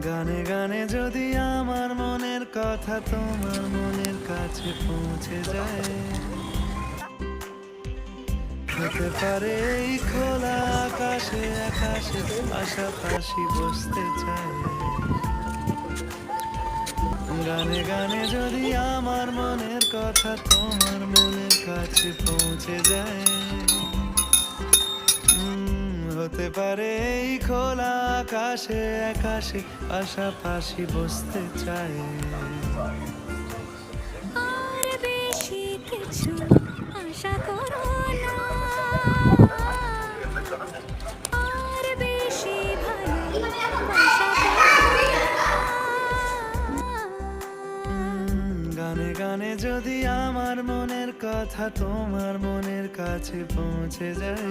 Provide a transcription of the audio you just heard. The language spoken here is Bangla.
গানে গানে যদি আমার মনের কথা তোমার মনের কাছে পৌঁছে যায়, হতে পারে এই খোলা আকাশে আকাশে পাশাপাশি বসতে চায়। গানে গানে যদি আমার মনের কথা তোমার মনের কাছে পৌঁছে যায়, হতে পারে এই খোলা আকাশে আকাশে পাশাপাশি বসতে চায়। আর বেশি কিছু আশা করো না, আর বেশি ভালোবাসা করো না। গানে গানে যদি আমার মনের কথা তোমার মনের কাছে পৌঁছে যায়,